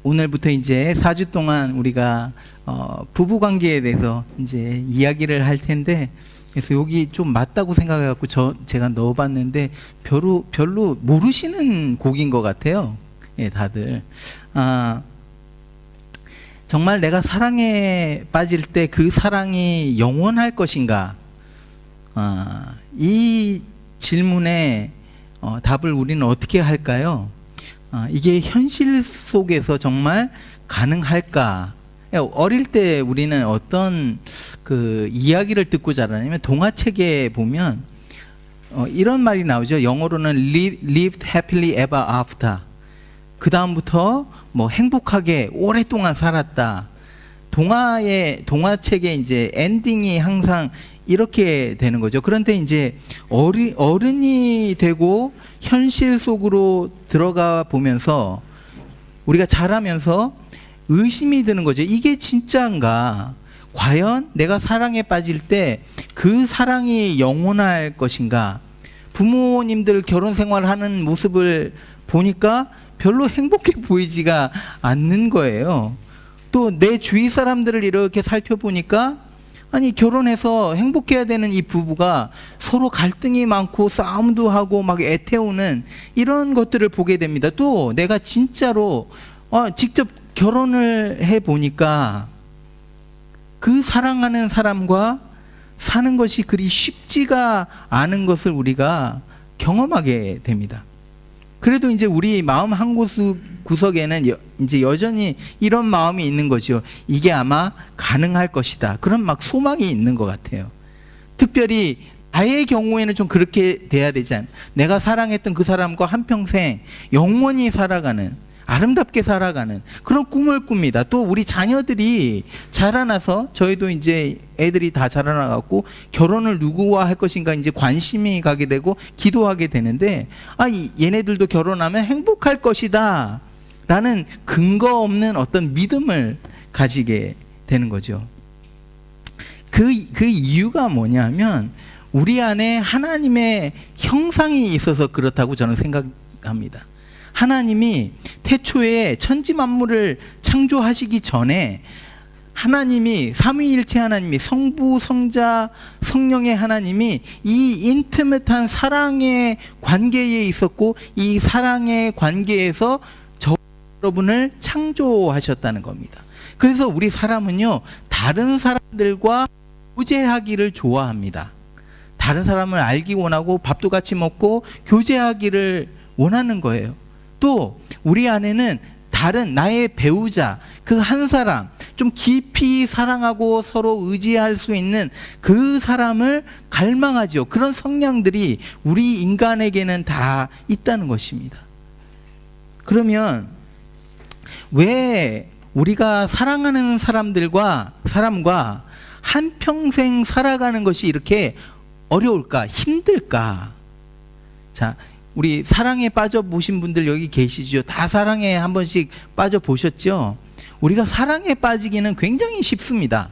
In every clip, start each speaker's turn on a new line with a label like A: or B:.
A: 오늘부터 이제 4주 동안 우리가 부부 관계에 대해서 이제 이야기를 할 텐데, 그래서 여기 좀 맞다고 생각해갖고 제가 넣어봤는데 별로 모르시는 곡인 것 같아요. 예, 다들. 정말 내가 사랑에 빠질 때 그 사랑이 영원할 것인가? 이 질문에 답을 우리는 어떻게 할까요? 이게 현실 속에서 정말 가능할까? 어릴 때 우리는 어떤 그 이야기를 듣고 자라냐면, 동화책에 보면 이런 말이 나오죠. 영어로는 lived happily ever after. 그 다음부터 뭐 행복하게 오랫동안 살았다. 동화책의 이제 엔딩이 항상 이렇게 되는 거죠. 그런데 이제 어른이 되고 현실 속으로 들어가 보면서 우리가 자라면서 의심이 드는 거죠. 이게 진짜인가? 과연 내가 사랑에 빠질 때 그 사랑이 영원할 것인가? 부모님들 결혼 생활하는 모습을 보니까 별로 행복해 보이지가 않는 거예요. 또 내 주위 사람들을 이렇게 살펴보니까, 아니, 결혼해서 행복해야 되는 이 부부가 서로 갈등이 많고 싸움도 하고 막 애태우는 이런 것들을 보게 됩니다. 또 내가 진짜로 직접 결혼을 해 보니까 그 사랑하는 사람과 사는 것이 그리 쉽지가 않은 것을 우리가 경험하게 됩니다. 그래도 이제 우리 마음 한 구석에는 이제 여전히 이런 마음이 있는 거죠. 이게 아마 가능할 것이다. 그런 막 소망이 있는 것 같아요. 특별히 나의 경우에는 좀 그렇게 돼야 되지 않나. 내가 사랑했던 그 사람과 한평생 영원히 살아가는, 아름답게 살아가는 그런 꿈을 꿉니다. 또 우리 자녀들이 자라나서, 저희도 이제 애들이 다 자라나갖고 결혼을 누구와 할 것인가 이제 관심이 가게 되고 기도하게 되는데, 얘네들도 결혼하면 행복할 것이다 라는 근거 없는 어떤 믿음을 가지게 되는 거죠. 그 이유가 뭐냐면 우리 안에 하나님의 형상이 있어서 그렇다고 저는 생각합니다. 하나님이 태초에 천지 만물을 창조하시기 전에 하나님이, 삼위일체 하나님이, 성부, 성자, 성령의 하나님이 이 인티메트한 사랑의 관계에 있었고, 이 사랑의 관계에서 여러분을 창조하셨다는 겁니다. 그래서 우리 사람은요, 다른 사람들과 교제하기를 좋아합니다. 다른 사람을 알기 원하고 밥도 같이 먹고 교제하기를 원하는 거예요. 또 우리 안에는 다른 나의 배우자, 그 한 사람, 좀 깊이 사랑하고 서로 의지할 수 있는 그 사람을 갈망하죠. 그런 성향들이 우리 인간에게는 다 있다는 것입니다. 그러면 왜 우리가 사랑하는 사람과 한평생 살아가는 것이 이렇게 어려울까, 힘들까? 자, 우리 사랑에 빠져보신 분들 여기 계시죠? 다 사랑에 한 번씩 빠져보셨죠? 우리가 사랑에 빠지기는 굉장히 쉽습니다.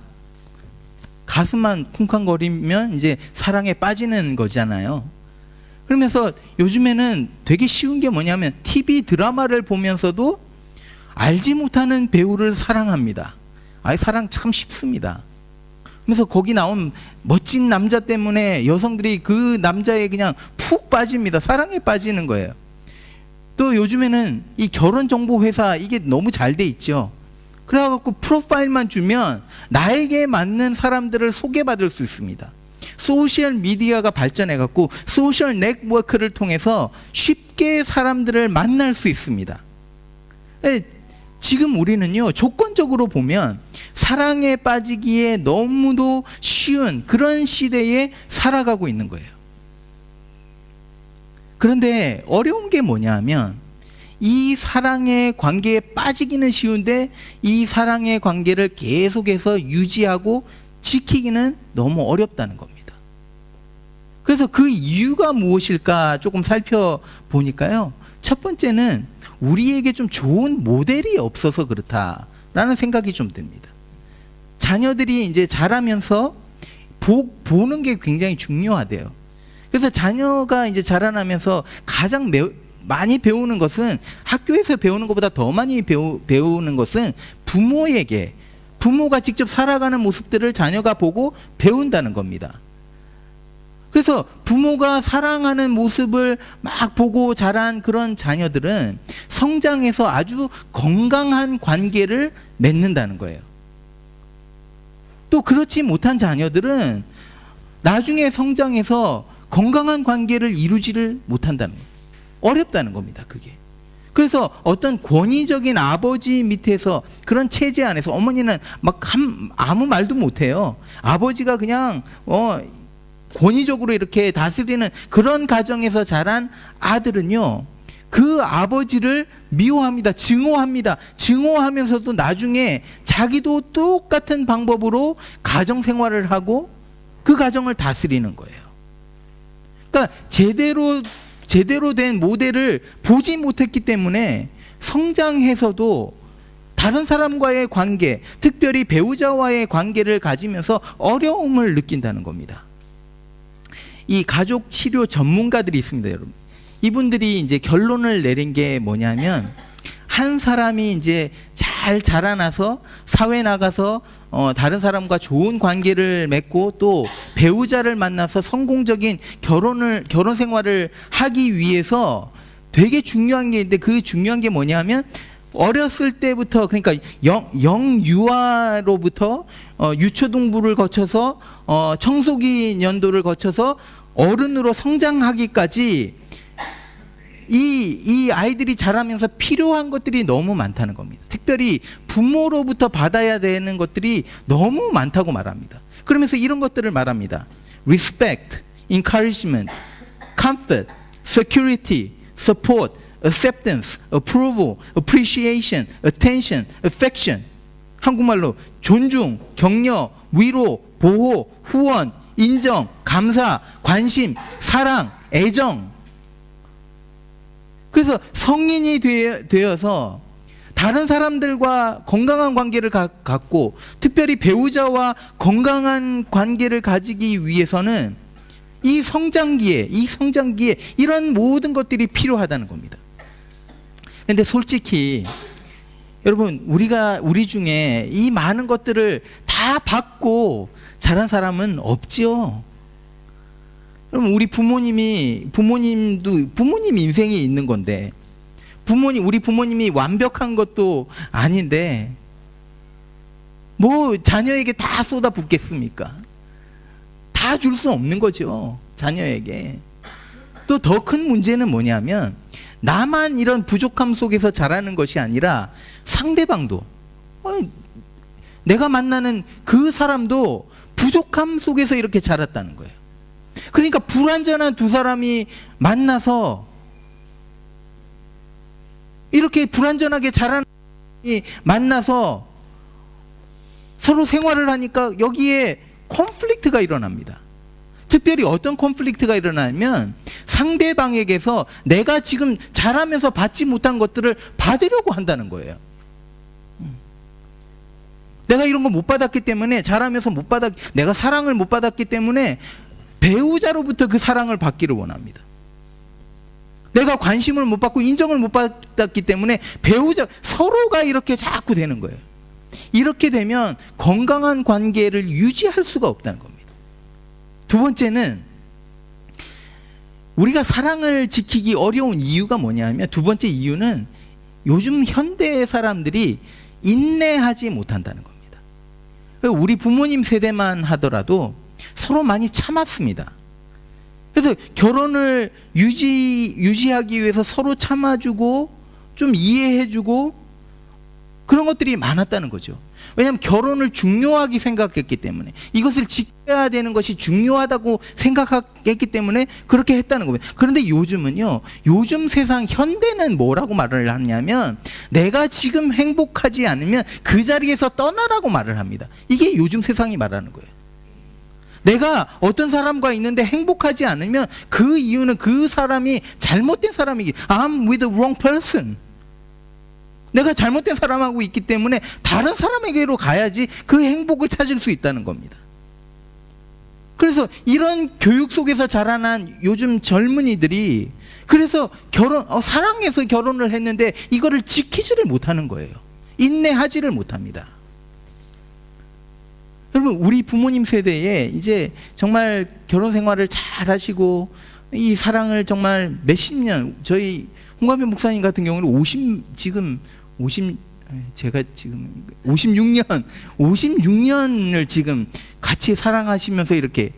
A: 가슴만 쿵쾅거리면 이제 사랑에 빠지는 거잖아요. 그러면서 요즘에는 되게 쉬운 게 뭐냐면 TV 드라마를 보면서도 알지 못하는 배우를 사랑합니다. 사랑 참 쉽습니다. 그래서 거기 나온 멋진 남자 때문에 여성들이 그 남자에 그냥 푹 빠집니다. 사랑에 빠지는 거예요. 또 요즘에는 이 결혼정보회사, 이게 너무 잘 돼 있죠. 그래갖고 프로파일만 주면 나에게 맞는 사람들을 소개받을 수 있습니다. 소셜 미디어가 발전해갖고 소셜 네트워크를 통해서 쉽게 사람들을 만날 수 있습니다. 지금 우리는요, 조건적으로 보면 사랑에 빠지기에 너무도 쉬운 그런 시대에 살아가고 있는 거예요. 그런데 어려운 게 뭐냐면, 이 사랑의 관계에 빠지기는 쉬운데 이 사랑의 관계를 계속해서 유지하고 지키기는 너무 어렵다는 겁니다. 그래서 그 이유가 무엇일까 조금 살펴보니까요, 첫 번째는 우리에게 좀 좋은 모델이 없어서 그렇다라는 생각이 좀 듭니다. 자녀들이 이제 자라면서 보는 게 굉장히 중요하대요. 그래서 자녀가 이제 자라나면서 가장 많이 배우는 것은, 학교에서 배우는 것보다 더 많이 배우는 것은 부모가 직접 살아가는 모습들을 자녀가 보고 배운다는 겁니다. 그래서 부모가 사랑하는 모습을 막 보고 자란 그런 자녀들은 성장해서 아주 건강한 관계를 맺는다는 거예요. 또 그렇지 못한 자녀들은 나중에 성장해서 건강한 관계를 이루지를 못한다는 거예요. 어렵다는 겁니다, 그게. 그래서 어떤 권위적인 아버지 밑에서, 그런 체제 안에서, 어머니는 막 아무 말도 못해요. 아버지가 그냥 권위적으로 이렇게 다스리는 그런 가정에서 자란 아들은요, 그 아버지를 미워합니다. 증오하면서도 나중에 자기도 똑같은 방법으로 가정 생활을 하고 그 가정을 다스리는 거예요. 그러니까 제대로 된 모델을 보지 못했기 때문에 성장해서도 다른 사람과의 관계, 특별히 배우자와의 관계를 가지면서 어려움을 느낀다는 겁니다. 이 가족 치료 전문가들이 있습니다, 여러분. 이분들이 이제 결론을 내린 게 뭐냐면, 한 사람이 이제 잘 자라나서 사회 나가서 다른 사람과 좋은 관계를 맺고 또 배우자를 만나서 성공적인 결혼 생활을 하기 위해서 되게 중요한 게 있는데, 그 중요한 게 뭐냐면, 어렸을 때부터, 그러니까 영유아로부터 유초등부를 거쳐서 청소기 연도를 거쳐서 어른으로 성장하기까지 이 아이들이 자라면서 필요한 것들이 너무 많다는 겁니다. 특별히 부모로부터 받아야 되는 것들이 너무 많다고 말합니다. 그러면서 이런 것들을 말합니다. Respect, encouragement, comfort, security, support, acceptance, approval, appreciation, attention, affection. 한국말로 존중, 격려, 위로, 보호, 후원, 인정, 감사, 관심, 사랑, 애정. 그래서 성인이 되어서 다른 사람들과 건강한 관계를 갖고, 특별히 배우자와 건강한 관계를 가지기 위해서는 이 성장기에 이런 모든 것들이 필요하다는 겁니다. 근데 솔직히 여러분, 우리 중에 이 많은 것들을 다 받고 자란 사람은 없지요. 그럼 우리 부모님 인생이 있는 건데, 우리 부모님이 완벽한 것도 아닌데 뭐 자녀에게 다 쏟아붓겠습니까? 다 줄 수 없는 거죠, 자녀에게. 또 더 큰 문제는 뭐냐면, 나만 이런 부족함 속에서 자라는 것이 아니라 상대방도, 내가 만나는 그 사람도 부족함 속에서 이렇게 자랐다는 거예요. 그러니까 불완전한 두 사람이 만나서 이렇게 불완전하게 자라는 사람이 만나서 서로 생활을 하니까 여기에 콘플릭트가 일어납니다. 특별히 어떤 콘플릭트가 일어나면, 상대방에게서 내가 지금 자라면서 받지 못한 것들을 받으려고 한다는 거예요. 내가 이런 거 못 받았기 때문에, 자라면서 내가 사랑을 못 받았기 때문에 배우자로부터 그 사랑을 받기를 원합니다. 내가 관심을 못 받고 인정을 못 받았기 때문에 서로가 이렇게 자꾸 되는 거예요. 이렇게 되면 건강한 관계를 유지할 수가 없다는 겁니다. 두 번째는, 우리가 사랑을 지키기 어려운 이유가 뭐냐면, 두 번째 이유는 요즘 현대 사람들이 인내하지 못한다는 겁니다. 우리 부모님 세대만 하더라도 서로 많이 참았습니다. 그래서 결혼을 유지하기 위해서 서로 참아주고 좀 이해해주고 그런 것들이 많았다는 거죠. 왜냐하면 결혼을 중요하게 생각했기 때문에, 이것을 지켜야 되는 것이 중요하다고 생각했기 때문에 그렇게 했다는 겁니다. 그런데 요즘은요, 요즘 세상 현대는 뭐라고 말을 하냐면, 내가 지금 행복하지 않으면 그 자리에서 떠나라고 말을 합니다. 이게 요즘 세상이 말하는 거예요. 내가 어떤 사람과 있는데 행복하지 않으면 그 이유는 그 사람이 잘못된 사람이기, I'm with the wrong person. 내가 잘못된 사람하고 있기 때문에 다른 사람에게로 가야지 그 행복을 찾을 수 있다는 겁니다. 그래서 이런 교육 속에서 자라난 요즘 젊은이들이 그래서 사랑해서 결혼을 했는데 이거를 지키지를 못하는 거예요. 인내하지를 못합니다. 여러분, 우리 부모님 세대에 이제 정말 결혼 생활을 잘 하시고 이 사랑을 정말 몇십 년, 저희 홍가변 목사님 같은 경우는 제가 지금 56년을 지금 같이 사랑하시면서 이렇게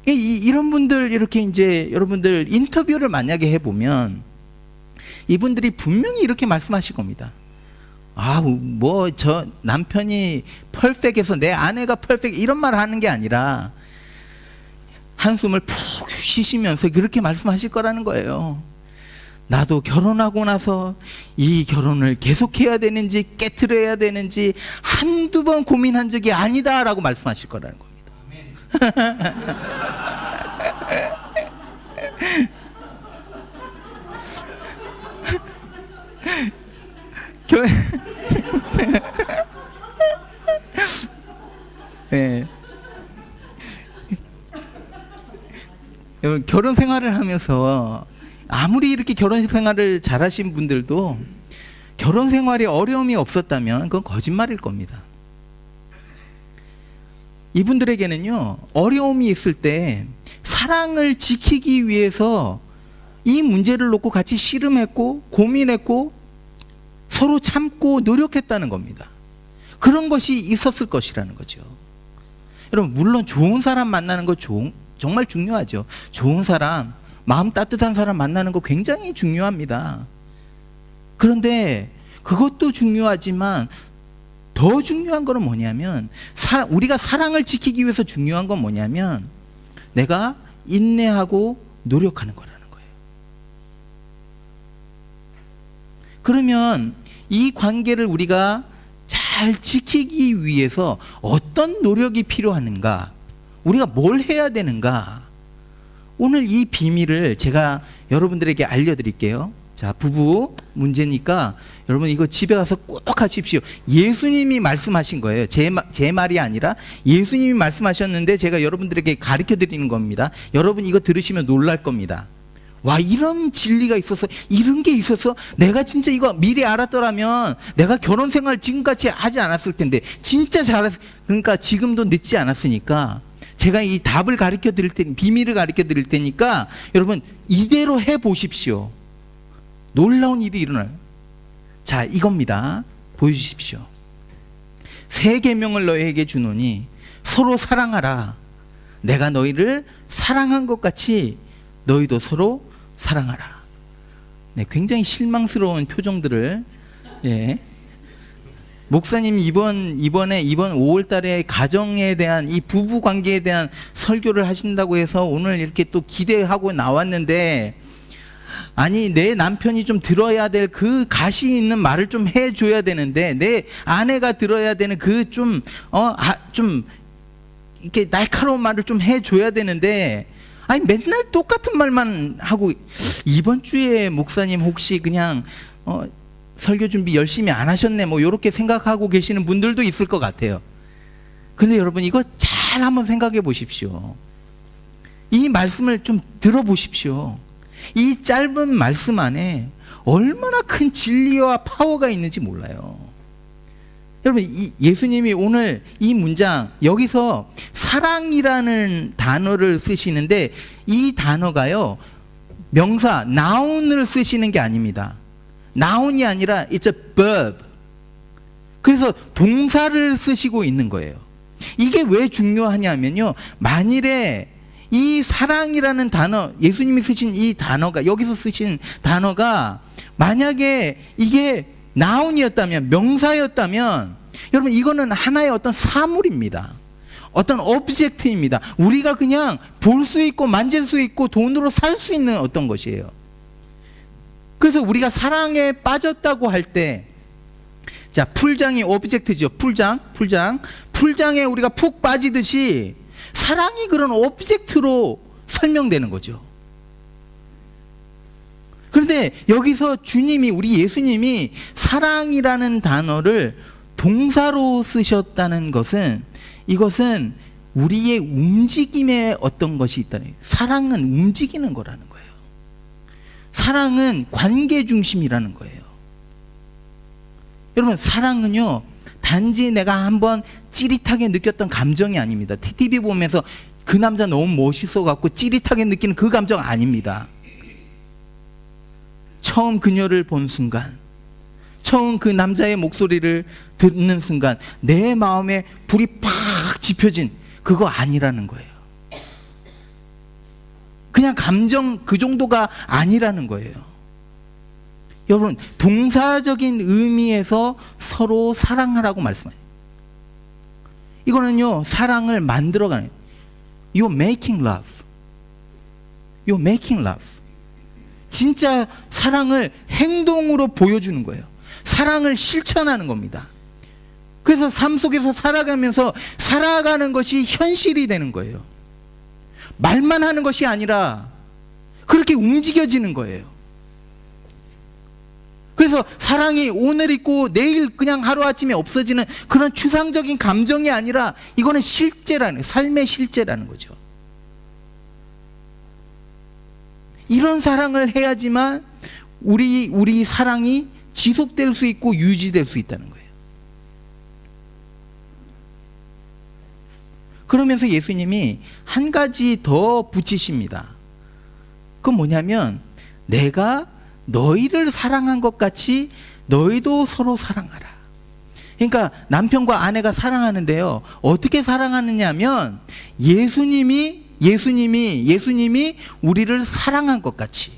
A: 이런 분들 이렇게 이제 여러분들 인터뷰를 만약에 해보면 이분들이 분명히 이렇게 말씀하실 겁니다. 뭐 저 남편이 퍼펙해서 내 아내가 퍼펙 이런 말 하는 게 아니라 한숨을 푹 쉬시면서 그렇게 말씀하실 거라는 거예요. 나도 결혼하고 나서 이 결혼을 계속해야 되는지 깨트려야 되는지 한두 번 고민한 적이 아니다라고 말씀하실 거라는 겁니다. 네. 여러분, 결혼 생활을 하면서 아무리 이렇게 결혼 생활을 잘하신 분들도 결혼 생활에 어려움이 없었다면 그건 거짓말일 겁니다. 이분들에게는요, 어려움이 있을 때 사랑을 지키기 위해서 이 문제를 놓고 같이 씨름했고 고민했고 서로 참고 노력했다는 겁니다. 그런 것이 있었을 것이라는 거죠. 여러분, 물론 좋은 사람 만나는 거 정말 중요하죠. 좋은 사람, 마음 따뜻한 사람 만나는 거 굉장히 중요합니다. 그런데 그것도 중요하지만 더 중요한 거는 뭐냐면 우리가 사랑을 지키기 위해서 중요한 건 뭐냐면 내가 인내하고 노력하는 거라는 거예요. 그러면 이 관계를 우리가 잘 지키기 위해서 어떤 노력이 필요한가, 우리가 뭘 해야 되는가, 오늘 이 비밀을 제가 여러분들에게 알려드릴게요. 자, 부부 문제니까 여러분 이거 집에 가서 꼭 하십시오. 예수님이 말씀하신 거예요. 제 말이 아니라 예수님이 말씀하셨는데 제가 여러분들에게 가르쳐 드리는 겁니다. 여러분 이거 들으시면 놀랄 겁니다. 와, 이런 진리가 있어서, 이런 게 있어서 내가 진짜 이거 미리 알았더라면 내가 결혼 생활 지금까지 하지 않았을 텐데, 진짜 그러니까 지금도 늦지 않았으니까 제가 이 답을 가르쳐 드릴 테니, 비밀을 가르쳐 드릴 테니까 여러분 이대로 해 보십시오. 놀라운 일이 일어나요. 자, 이겁니다. 보여주십시오. 새 계명을 너희에게 주노니 서로 사랑하라. 내가 너희를 사랑한 것 같이 너희도 서로 사랑하라. 네, 굉장히 실망스러운 표정들을, 예. 목사님 이번 5월 달에 가정에 대한 이 부부 관계에 대한 설교를 하신다고 해서 오늘 이렇게 또 기대하고 나왔는데, 아니 내 남편이 좀 들어야 될 그 가시 있는 말을 좀 해줘야 되는데, 내 아내가 들어야 되는 그 좀 이렇게 날카로운 말을 좀 해줘야 되는데, 아니 맨날 똑같은 말만 하고, 이번 주에 목사님 혹시 그냥 설교 준비 열심히 안 하셨네 뭐 이렇게 생각하고 계시는 분들도 있을 것 같아요. 근데 여러분 이거 잘 한번 생각해 보십시오. 이 말씀을 좀 들어보십시오. 이 짧은 말씀 안에 얼마나 큰 진리와 파워가 있는지 몰라요. 여러분, 예수님이 오늘 이 문장, 여기서 사랑이라는 단어를 쓰시는데 이 단어가요, 명사 noun을 쓰시는 게 아닙니다. noun이 아니라 it's a verb. 그래서 동사를 쓰시고 있는 거예요. 이게 왜 중요하냐면요, 만일에 이 사랑이라는 단어, 예수님이 쓰신 이 단어가, 여기서 쓰신 단어가 만약에 이게 noun이었다면, 명사였다면, 여러분 이거는 하나의 어떤 사물입니다. 어떤 오브젝트입니다. 우리가 그냥 볼 수 있고 만질 수 있고 돈으로 살 수 있는 어떤 것이에요. 그래서 우리가 사랑에 빠졌다고 할 때, 자, 풀장이 오브젝트죠. 풀장에 우리가 푹 빠지듯이 사랑이 그런 오브젝트로 설명되는 거죠. 그런데 여기서 주님이, 우리 예수님이 사랑이라는 단어를 동사로 쓰셨다는 것은, 이것은 우리의 움직임에 어떤 것이 있다는 거예요. 사랑은 움직이는 거라는 거예요. 사랑은 관계 중심이라는 거예요. 여러분, 사랑은요, 단지 내가 한번 찌릿하게 느꼈던 감정이 아닙니다. TV 보면서 그 남자 너무 멋있어 갖고 찌릿하게 느끼는 그 감정 아닙니다. 처음 그녀를 본 순간, 처음 그 남자의 목소리를 듣는 순간 내 마음에 불이 팍 지펴진 그거 아니라는 거예요. 그냥 감정 그 정도가 아니라는 거예요. 여러분, 동사적인 의미에서 서로 사랑하라고 말씀해요. 이거는요, 사랑을 만들어가는, You're making love. You're making love. 진짜 사랑을 행동으로 보여주는 거예요. 사랑을 실천하는 겁니다. 그래서 삶 속에서 살아가면서 살아가는 것이 현실이 되는 거예요. 말만 하는 것이 아니라 그렇게 움직여지는 거예요. 그래서 사랑이 오늘 있고 내일 그냥 하루아침에 없어지는 그런 추상적인 감정이 아니라 이거는 실제라는, 삶의 실제라는 거죠. 이런 사랑을 해야지만 우리 사랑이 지속될 수 있고 유지될 수 있다는 거예요. 그러면서 예수님이 한 가지 더 붙이십니다. 그건 뭐냐면, 내가 너희를 사랑한 것 같이 너희도 서로 사랑하라. 그러니까 남편과 아내가 사랑하는데요, 어떻게 사랑하느냐면 예수님이 우리를 사랑한 것 같이.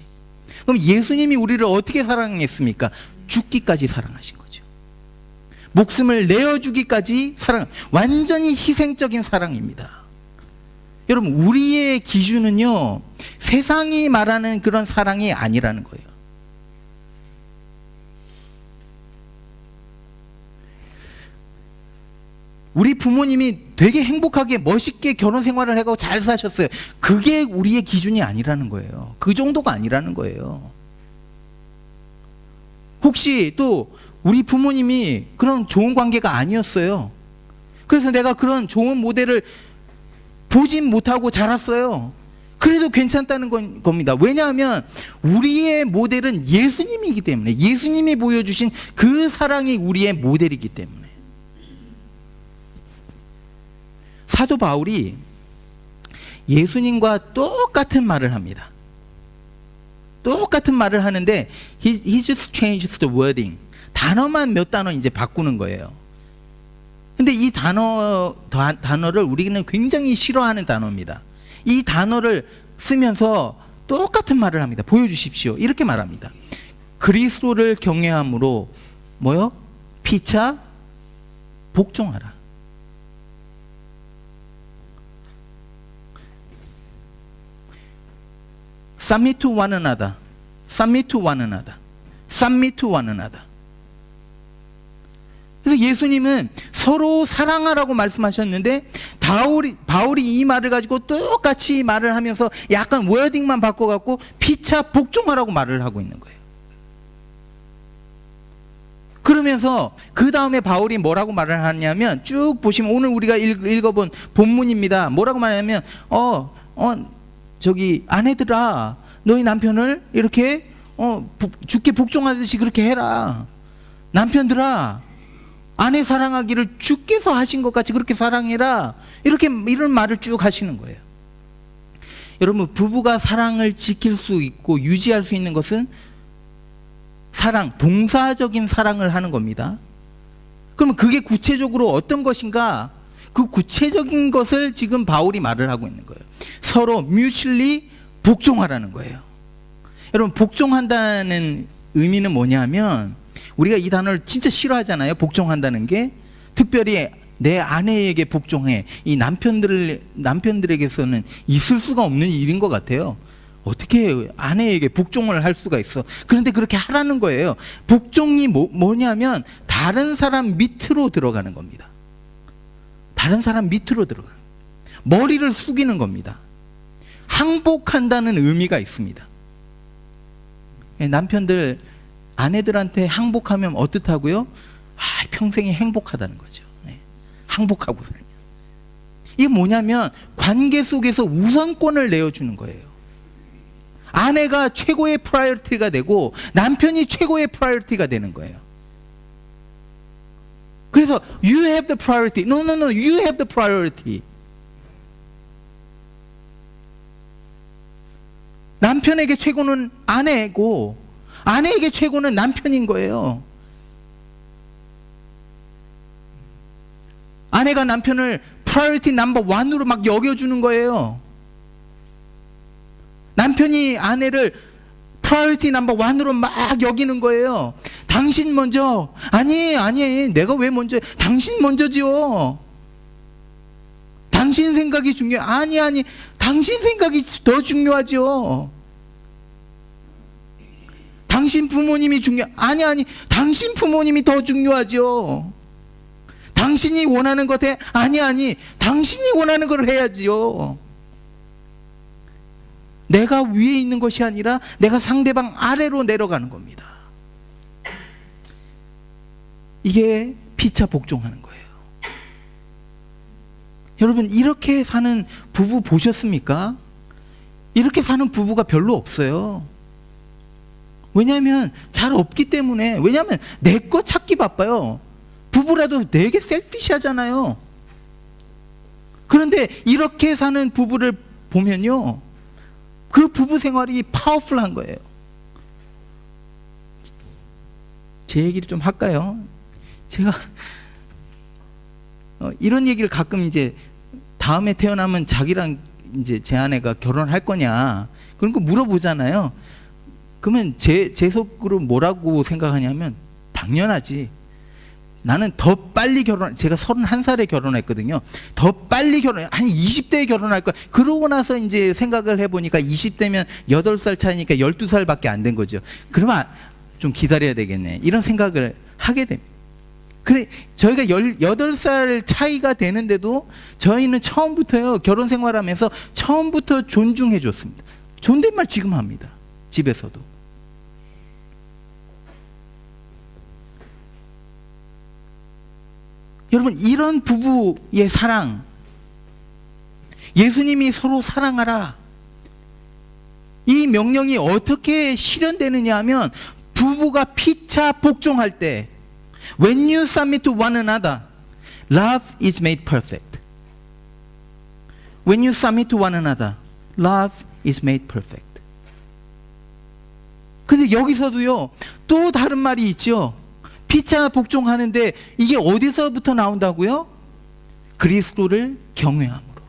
A: 그럼 예수님이 우리를 어떻게 사랑했습니까? 죽기까지 사랑하신 거죠. 목숨을 내어주기까지 사랑, 완전히 희생적인 사랑입니다. 여러분, 우리의 기준은요, 세상이 말하는 그런 사랑이 아니라는 거예요. 우리 부모님이 되게 행복하게 멋있게 결혼 생활을 해가고 잘 사셨어요. 그게 우리의 기준이 아니라는 거예요. 그 정도가 아니라는 거예요. 혹시 또 우리 부모님이 그런 좋은 관계가 아니었어요. 그래서 내가 그런 좋은 모델을 보진 못하고 자랐어요. 그래도 괜찮다는 겁니다. 왜냐하면 우리의 모델은 예수님이기 때문에, 예수님이 보여주신 그 사랑이 우리의 모델이기 때문에. 사도 바울이 예수님과 똑같은 말을 합니다. 똑같은 말을 하는데 he just changed the wording. 단어만 몇 단어 이제 바꾸는 거예요. 근데 이 단어를 우리는 굉장히 싫어하는 단어입니다. 이 단어를 쓰면서 똑같은 말을 합니다. 보여주십시오. 이렇게 말합니다. 그리스도를 경외함으로 뭐요? 피차 복종하라. Submit to one another. Submit to one another. Submit to one another. 그래서 예수님은 서로 사랑하라고 말씀하셨는데 바울이 이 말을 가지고 똑같이 말을 하면서 약간 워딩만 바꿔갖고 피차 복종하라고 말을 하고 있는 거예요. 그러면서 그 다음에 바울이 뭐라고 말을 하냐면, 쭉 보시면 오늘 우리가 읽어본 본문입니다. 뭐라고 말하냐면 저기 아내들아, 너희 남편을 이렇게 주께 복종하듯이 그렇게 해라. 남편들아, 아내 사랑하기를 주께서 하신 것 같이 그렇게 사랑해라. 이런 말을 쭉 하시는 거예요. 여러분, 부부가 사랑을 지킬 수 있고 유지할 수 있는 것은 사랑, 동사적인 사랑을 하는 겁니다. 그러면 그게 구체적으로 어떤 것인가? 그 구체적인 것을 지금 바울이 말을 하고 있는 거예요. 서로 mutually 복종하라는 거예요. 여러분, 복종한다는 의미는 뭐냐면, 우리가 이 단어를 진짜 싫어하잖아요. 복종한다는 게. 특별히 내 아내에게 복종해. 이 남편들에게서는 있을 수가 없는 일인 것 같아요. 어떻게 아내에게 복종을 할 수가 있어. 그런데 그렇게 하라는 거예요. 복종이 뭐냐면 다른 사람 밑으로 들어가는 겁니다. 다른 사람 밑으로 들어가는, 머리를 숙이는 겁니다. 항복한다는 의미가 있습니다. 남편들 아내들한테 항복하면 어떻다고요? 평생이 행복하다는 거죠. 항복하고 살면. 이게 뭐냐면 관계 속에서 우선권을 내어주는 거예요. 아내가 최고의 프라이어티가 되고 남편이 최고의 프라이어티가 되는 거예요. 그래서 you have the priority. No, no, no. You have the priority. 남편에게 최고는 아내고 아내에게 최고는 남편인 거예요. 아내가 남편을 프라이어티 넘버 1으로 막 여겨주는 거예요. 남편이 아내를 프라이어티 넘버 1으로 막 여기는 거예요. 당신 먼저. 아니 내가 왜 먼저. 당신 먼저지요. 당신 생각이 중요해. 아니 당신 생각이 더 중요하죠. 당신 부모님이 아니 당신 부모님이 더 중요하죠. 당신이 원하는 것 해. 아니 당신이 원하는 걸 해야지요. 내가 위에 있는 것이 아니라 내가 상대방 아래로 내려가는 겁니다. 이게 피차 복종하는 거예요. 여러분, 이렇게 사는 부부 보셨습니까? 이렇게 사는 부부가 별로 없어요. 왜냐하면 잘 없기 때문에. 왜냐하면 내 거 찾기 바빠요. 부부라도 되게 셀피시하잖아요. 그런데 이렇게 사는 부부를 보면요, 그 부부 생활이 파워풀한 거예요. 제 얘기를 좀 할까요? 제가 이런 얘기를 가끔 이제 다음에 태어나면 자기랑 이제 제 아내가 결혼할 거냐 그런 거 물어보잖아요. 그러면 제 속으로 뭐라고 생각하냐면, 당연하지. 나는 더 빨리 제가 31살에 결혼했거든요. 더 빨리 한 20대에 결혼할 거야. 그러고 나서 이제 생각을 해보니까 20대면 8살 차이니까 12살밖에 안 된 거죠. 그러면 좀 기다려야 되겠네, 이런 생각을 하게 됩니다. 그래, 저희가 18살 차이가 되는데도 저희는 처음부터요, 결혼 생활하면서 처음부터 존중해 줬습니다. 존댓말 지금 합니다, 집에서도. 여러분, 이런 부부의 사랑, 예수님이 서로 사랑하라, 이 명령이 어떻게 실현되느냐 하면, 부부가 피차 복종할 때, when you submit to one another, love is made perfect. When you submit to one another, love is made perfect. 근데 여기서도요, 또 다른 말이 있죠. 피차 복종하는데 이게 어디서부터 나온다고요? 그리스도를 경외함으로.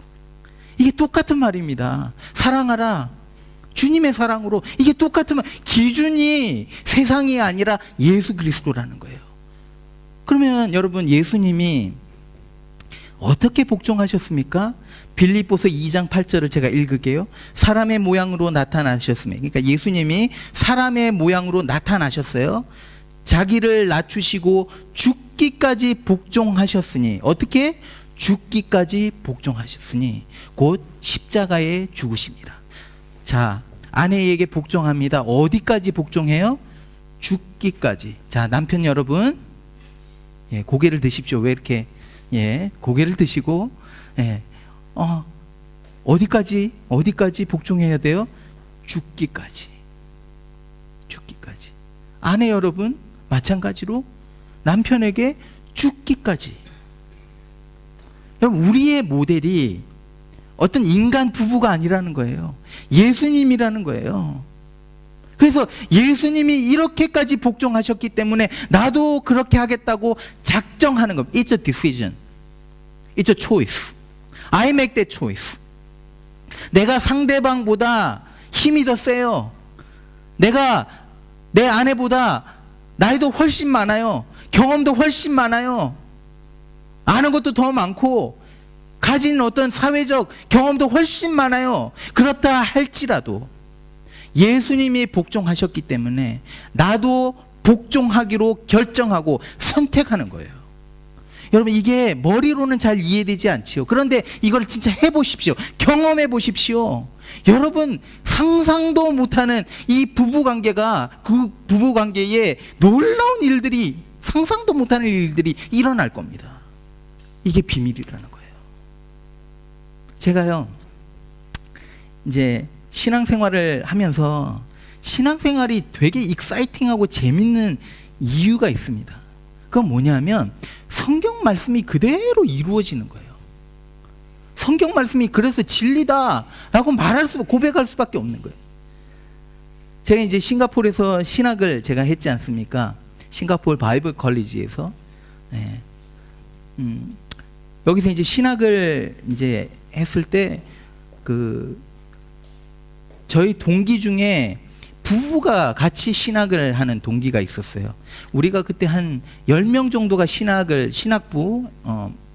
A: 이게 똑같은 말입니다. 사랑하라, 주님의 사랑으로. 이게 똑같은 말. 기준이 세상이 아니라 예수 그리스도라는 거예요. 그러면 여러분, 예수님이 어떻게 복종하셨습니까? 빌립보서 2장 8절을 제가 읽을게요. 사람의 모양으로 나타나셨으며, 그러니까 예수님이 사람의 모양으로 나타나셨어요. 자기를 낮추시고 죽기까지 복종하셨으니. 어떻게? 죽기까지 복종하셨으니 곧 십자가에 죽으심이라. 자, 아내에게 복종합니다. 어디까지 복종해요? 죽기까지. 자, 남편 여러분, 고개를 드십시오. 왜 이렇게 고개를 드시고, 어디까지 복종해야 돼요? 죽기까지. 죽기까지. 아내 여러분, 마찬가지로 남편에게 죽기까지. 여러분, 우리의 모델이 어떤 인간 부부가 아니라는 거예요. 예수님이라는 거예요. 그래서 예수님이 이렇게까지 복종하셨기 때문에 나도 그렇게 하겠다고 작정하는 겁니다. It's a decision. It's a choice. I make that choice. 내가 상대방보다 힘이 더 세요. 내가 내 아내보다 나이도 훨씬 많아요. 경험도 훨씬 많아요. 아는 것도 더 많고 가진 어떤 사회적 경험도 훨씬 많아요. 그렇다 할지라도 예수님이 복종하셨기 때문에 나도 복종하기로 결정하고 선택하는 거예요. 여러분, 이게 머리로는 잘 이해되지 않지요. 그런데 이걸 진짜 해보십시오. 경험해 보십시오. 여러분, 상상도 못하는 이 부부관계가, 그 부부관계에 놀라운 일들이, 상상도 못하는 일들이 일어날 겁니다. 이게 비밀이라는 거예요. 제가요 이제 신앙생활을 하면서 신앙생활이 되게 익사이팅하고 재밌는 이유가 있습니다. 그건 뭐냐면 성경 말씀이 그대로 이루어지는 거예요. 성경 말씀이 그래서 진리다라고 고백할 수밖에 없는 거예요. 제가 이제 싱가포르에서 신학을 제가 했지 않습니까? 싱가포르 바이블 컬리지에서. 네. 여기서 이제 신학을 이제 했을 때 저희 동기 중에 부부가 같이 신학을 하는 동기가 있었어요. 우리가 그때 한 10명 정도가 신학부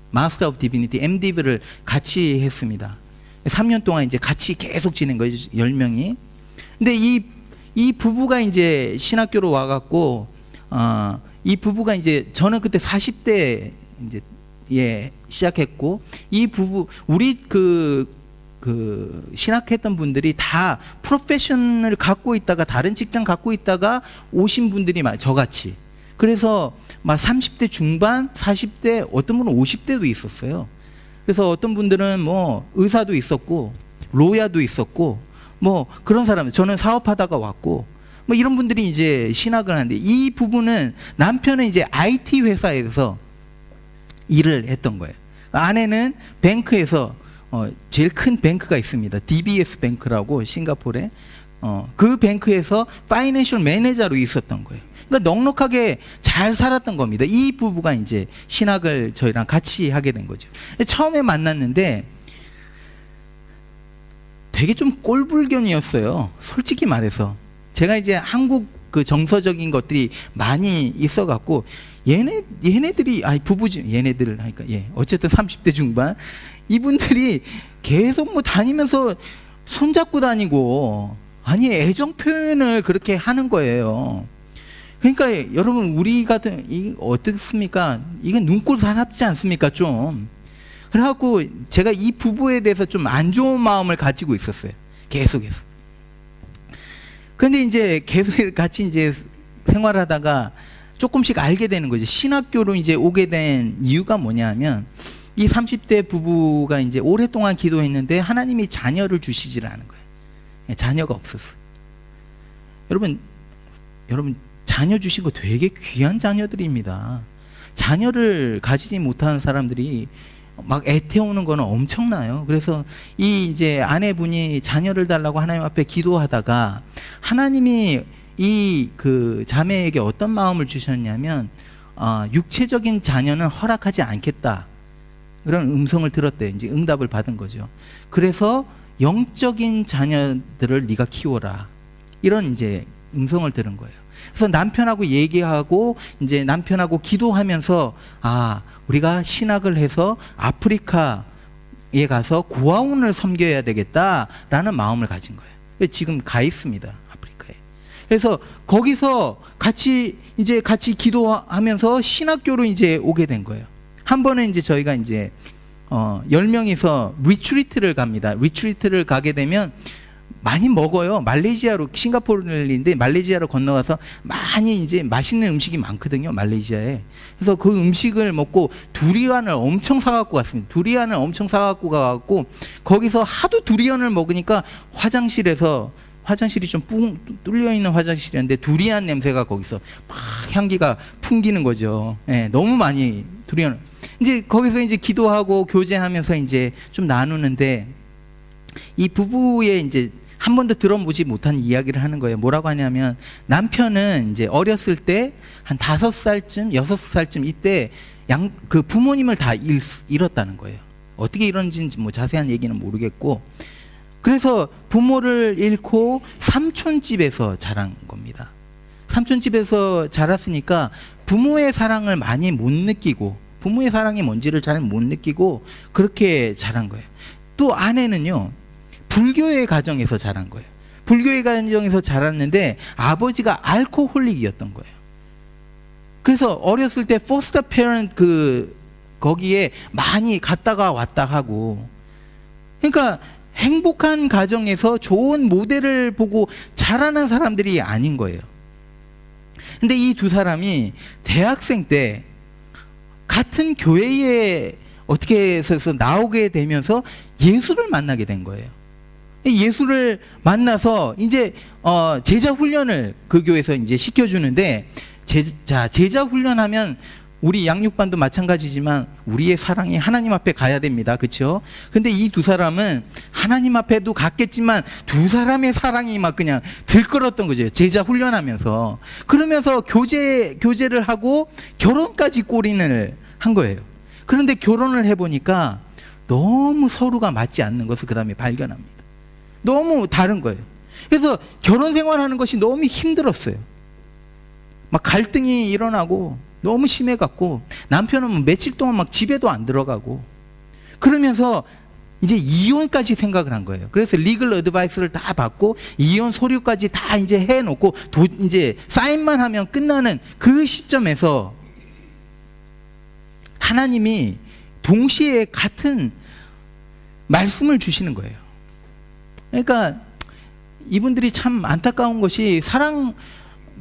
A: 마스터 오브 디비니티 MDB를 같이 했습니다. 3년 동안 이제 같이 계속 지낸 거예요. 10명이. 근데 이 부부가 이제 신학교로 와갖고 이 부부가 이제 저는 그때 40대 이제 시작했고 이 부부 우리 신학했던 분들이 다 프로페셔널을 갖고 있다가 다른 직장 갖고 있다가 오신 분들이 저같이. 그래서 막 30대 중반, 40대, 어떤 분은 50대도 있었어요. 그래서 어떤 분들은 뭐 의사도 있었고 로야도 있었고 뭐 그런 사람, 저는 사업하다가 왔고 뭐 이런 분들이 이제 신학을 하는데, 이 부부는 남편은 이제 IT 회사에서 일을 했던 거예요. 아내는 뱅크에서 제일 큰 뱅크가 있습니다. DBS 뱅크라고 싱가포르에 그 뱅크에서 파이낸셜 매니저로 있었던 거예요. 그러니까 넉넉하게 잘 살았던 겁니다. 이 부부가 이제 신학을 저희랑 같이 하게 된 거죠. 처음에 만났는데 되게 좀 꼴불견이었어요. 솔직히 말해서. 제가 이제 한국 그 정서적인 것들이 많이 있어갖고 얘네들이 얘네들을 하니까 어쨌든 30대 중반 이분들이 계속 뭐 다니면서 손잡고 다니고 애정 표현을 그렇게 하는 거예요. 그러니까 여러분 우리 같은 어떻습니까? 이건 눈꼴 사납지 않습니까 좀? 그래갖고 제가 이 부부에 대해서 좀 안 좋은 마음을 가지고 있었어요. 계속해서. 근데 이제 계속 같이 이제 생활하다가 조금씩 알게 되는 거죠. 신학교로 이제 오게 된 이유가 뭐냐면 이 30대 부부가 이제 오랫동안 기도했는데 하나님이 자녀를 주시질 않은 거예요. 자녀가 없었어요. 여러분 자녀 주신 거 되게 귀한 자녀들입니다. 자녀를 가지지 못하는 사람들이 막 애태우는 거는 엄청나요. 그래서 이 이제 아내분이 자녀를 달라고 하나님 앞에 기도하다가 하나님이 이 그 자매에게 어떤 마음을 주셨냐면 육체적인 자녀는 허락하지 않겠다, 그런 음성을 들었대요. 이제 응답을 받은 거죠. 그래서 영적인 자녀들을 네가 키워라, 이런 이제 음성을 들은 거예요. 그래서 남편하고 얘기하고 이제 남편하고 기도하면서 우리가 신학을 해서 아프리카에 가서 고아원을 섬겨야 되겠다라는 마음을 가진 거예요. 지금 가 있습니다, 아프리카에. 그래서 거기서 같이 기도하면서 신학교로 이제 오게 된 거예요. 한 번은 이제 저희가 이제 10명이서 리트리트를 갑니다. 리트리트를 가게 되면 많이 먹어요. 말레이시아로, 싱가포르인데 말레이시아로 건너가서 많이 이제 맛있는 음식이 많거든요, 말레이시아에. 그래서 그 음식을 먹고 두리안을 엄청 사갖고 갔습니다. 두리안을 엄청 사갖고 가갖고 거기서 하도 두리안을 먹으니까 화장실이 좀 뿡 뚫려 있는 화장실이었는데 두리안 냄새가 거기서 막 향기가 풍기는 거죠. 너무 많이 두리안을. 이제 거기서 이제 기도하고 교제하면서 이제 좀 나누는데 이 부부의 이제 한 번도 들어보지 못한 이야기를 하는 거예요. 뭐라고 하냐면 남편은 이제 어렸을 때 한 5살쯤 6살쯤 이때 그 부모님을 다 잃었다는 거예요. 어떻게 이런지 뭐 자세한 얘기는 모르겠고, 그래서 부모를 잃고 삼촌집에서 자란 겁니다. 삼촌집에서 자랐으니까 부모의 사랑을 많이 못 느끼고, 부모의 사랑이 뭔지를 잘 못 느끼고 그렇게 자란 거예요. 또 아내는요, 불교의 가정에서 자란 거예요. 불교의 가정에서 자랐는데 아버지가 알코홀릭이었던 거예요. 그래서 어렸을 때 포스터 페런트 거기에 많이 갔다가 왔다 하고, 그러니까 행복한 가정에서 좋은 모델을 보고 자라는 사람들이 아닌 거예요. 근데 이 두 사람이 대학생 때 같은 교회에 어떻게 해서 나오게 되면서 예수를 만나게 된 거예요. 예수를 만나서 이제 제자 훈련을 그 교회에서 이제 시켜주는데, 제자 훈련하면 우리 양육반도 마찬가지지만 우리의 사랑이 하나님 앞에 가야 됩니다. 그렇죠? 근데 이 두 사람은 하나님 앞에도 갔겠지만 두 사람의 사랑이 막 그냥 들끓었던 거죠. 제자 훈련하면서. 그러면서 교제를 하고 결혼까지 골인을 한 거예요. 그런데 결혼을 해보니까 너무 서로가 맞지 않는 것을 그 다음에 발견합니다. 너무 다른 거예요. 그래서 결혼 생활하는 것이 너무 힘들었어요. 막 갈등이 일어나고 너무 심해갖고 남편은 며칠 동안 막 집에도 안 들어가고, 그러면서 이제 이혼까지 생각을 한 거예요. 그래서 리글 어드바이스를 다 받고 이혼 서류까지 다 이제 해놓고 이제 사인만 하면 끝나는 그 시점에서 하나님이 동시에 같은 말씀을 주시는 거예요. 그러니까 이분들이 참 안타까운 것이,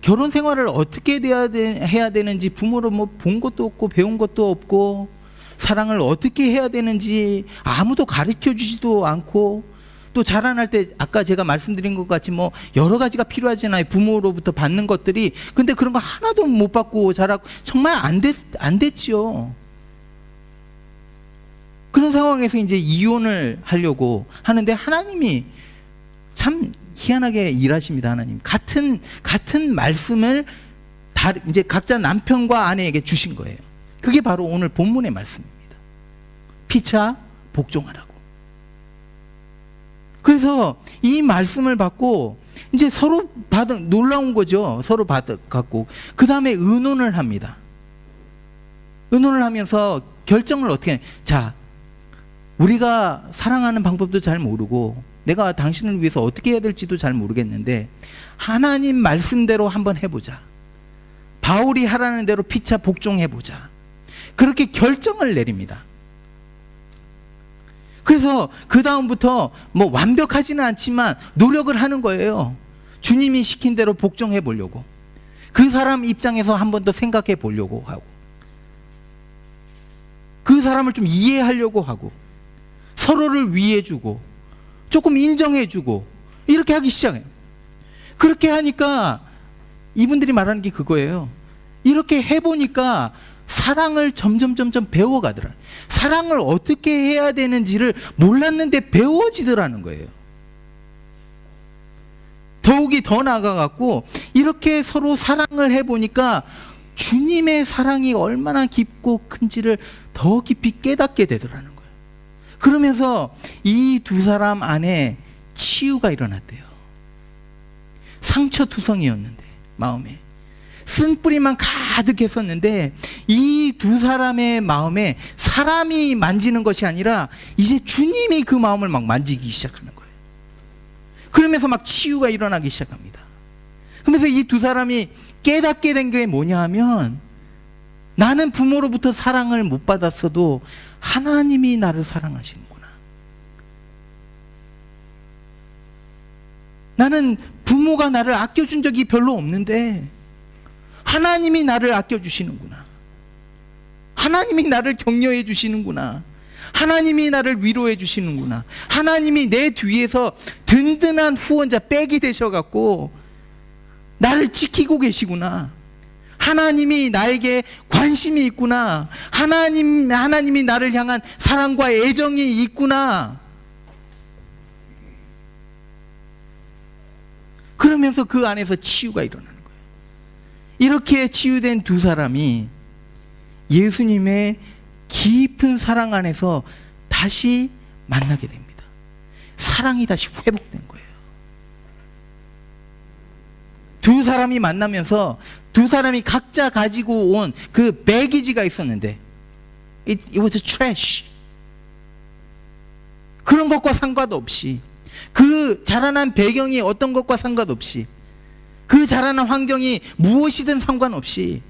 A: 결혼 생활을 어떻게 해야 되는지 부모로 뭐 본 것도 없고 배운 것도 없고, 사랑을 어떻게 해야 되는지 아무도 가르쳐 주지도 않고, 또 자라날 때 아까 제가 말씀드린 것 같이 뭐 여러 가지가 필요하잖아요. 부모로부터 받는 것들이. 근데 그런 거 하나도 못 받고 자라고 정말 안 됐지요. 그런 상황에서 이제 이혼을 하려고 하는데 하나님이 참 희한하게 일하십니다. 하나님 같은 말씀을 이제 각자 남편과 아내에게 주신 거예요. 그게 바로 오늘 본문의 말씀입니다. 피차 복종하라고. 그래서 이 말씀을 받고 이제 서로 놀라운 거죠. 서로 갖고 그 다음에 의논을 합니다. 의논을 하면서 결정을 어떻게 해? 자, 우리가 사랑하는 방법도 잘 모르고 내가 당신을 위해서 어떻게 해야 될지도 잘 모르겠는데 하나님 말씀대로 한번 해보자. 바울이 하라는 대로 피차 복종해보자. 그렇게 결정을 내립니다. 그래서 그 다음부터 뭐 완벽하지는 않지만 노력을 하는 거예요. 주님이 시킨 대로 복종해 보려고, 그 사람 입장에서 한 번 더 생각해 보려고 하고, 그 사람을 좀 이해하려고 하고, 서로를 위해주고 조금 인정해주고 이렇게 하기 시작해요. 그렇게 하니까 이분들이 말하는 게 그거예요. 이렇게 해보니까 사랑을 점점 배워가더라. 사랑을 어떻게 해야 되는지를 몰랐는데 배워지더라는 거예요. 더욱이 더 나아가갖고 이렇게 서로 사랑을 해보니까 주님의 사랑이 얼마나 깊고 큰지를 더 깊이 깨닫게 되더라는 거예요. 그러면서 이 두 사람 안에 치유가 일어났대요. 상처투성이었는데 마음에 쓴뿌리만 가득했었는데 이 두 사람의 마음에 사람이 만지는 것이 아니라 이제 주님이 그 마음을 막 만지기 시작하는 거예요. 그러면서 막 치유가 일어나기 시작합니다. 그러면서 이 두 사람이 깨닫게 된 게 뭐냐 하면, 나는 부모로부터 사랑을 못 받았어도 하나님이 나를 사랑하시는구나. 나는 부모가 나를 아껴준 적이 별로 없는데 하나님이 나를 아껴주시는구나. 하나님이 나를 격려해 주시는구나. 하나님이 나를 위로해 주시는구나. 하나님이 내 뒤에서 든든한 후원자 백이 되셔갖고 나를 지키고 계시구나. 하나님이 나에게 관심이 있구나. 하나님이 나를 향한 사랑과 애정이 있구나. 그러면서 그 안에서 치유가 일어나는 거예요. 이렇게 치유된 두 사람이 예수님의 깊은 사랑 안에서 다시 만나게 됩니다. 사랑이 다시 회복된 거예요. 두 사람이 만나면서 두 사람이 각자 가지고 온 그 배기지가 있었는데 it was a trash. 그런 것과 상관없이, 그 자라난 배경이 어떤 것과 상관없이, 그 자라난 환경이 무엇이든 상관없이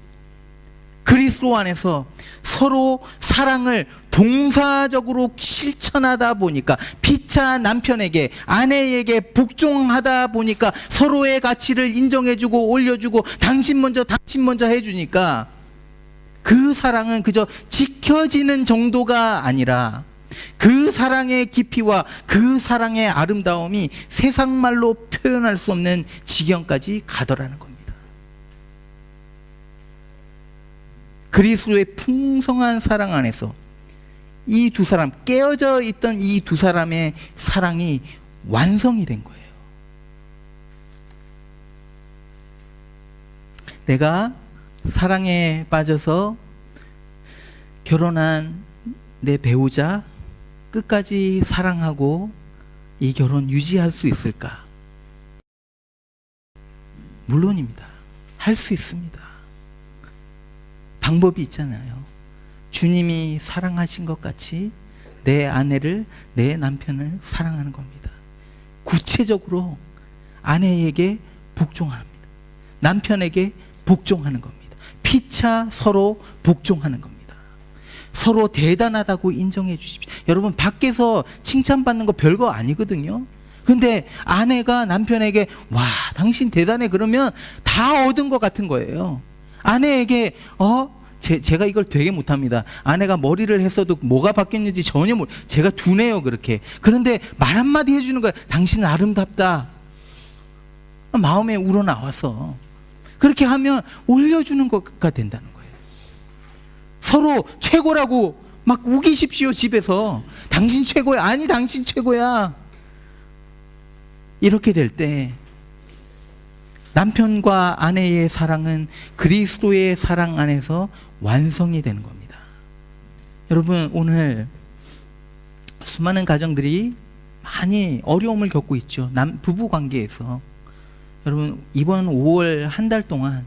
A: 그리스도 안에서 서로 사랑을 동사적으로 실천하다 보니까, 피차 남편에게 아내에게 복종하다 보니까 서로의 가치를 인정해주고 올려주고 당신 먼저 해주니까 그 사랑은 그저 지켜지는 정도가 아니라 그 사랑의 깊이와 그 사랑의 아름다움이 세상 말로 표현할 수 없는 지경까지 가더라는 겁니다. 그리스도의 풍성한 사랑 안에서 이 두 사람, 깨어져 있던 이 두 사람의 사랑이 완성이 된 거예요. 내가 사랑에 빠져서 결혼한 내 배우자 끝까지 사랑하고 이 결혼 유지할 수 있을까? 물론입니다. 할 수 있습니다. 방법이 있잖아요. 주님이 사랑하신 것 같이 내 아내를, 내 남편을 사랑하는 겁니다. 구체적으로 아내에게 복종합니다. 남편에게 복종하는 겁니다. 피차 서로 복종하는 겁니다. 서로 대단하다고 인정해 주십시오. 여러분, 밖에서 칭찬받는 거 별거 아니거든요. 근데 아내가 남편에게 와, 당신 대단해 그러면 다 얻은 것 같은 거예요. 아내에게 제가 이걸 되게 못합니다. 아내가 머리를 했어도 뭐가 바뀌었는지 전혀 제가 둔해요 그렇게. 그런데 말 한마디 해주는 거야. 당신은 아름답다. 마음에 우러나와서 그렇게 하면 올려주는 것가 된다는 거예요. 서로 최고라고 막 우기십시오. 집에서 당신 최고야. 아니 당신 최고야. 이렇게 될 때 남편과 아내의 사랑은 그리스도의 사랑 안에서 완성이 되는 겁니다. 여러분, 오늘 수많은 가정들이 많이 어려움을 겪고 있죠. 부부 관계에서. 여러분, 이번 5월 한 달 동안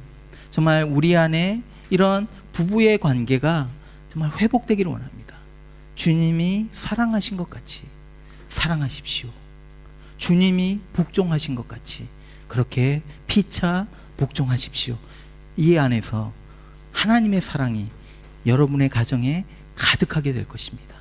A: 정말 우리 안에 이런 부부의 관계가 정말 회복되기를 원합니다. 주님이 사랑하신 것 같이 사랑하십시오. 주님이 복종하신 것 같이 그렇게 피차 복종하십시오. 이 안에서 하나님의 사랑이 여러분의 가정에 가득하게 될 것입니다.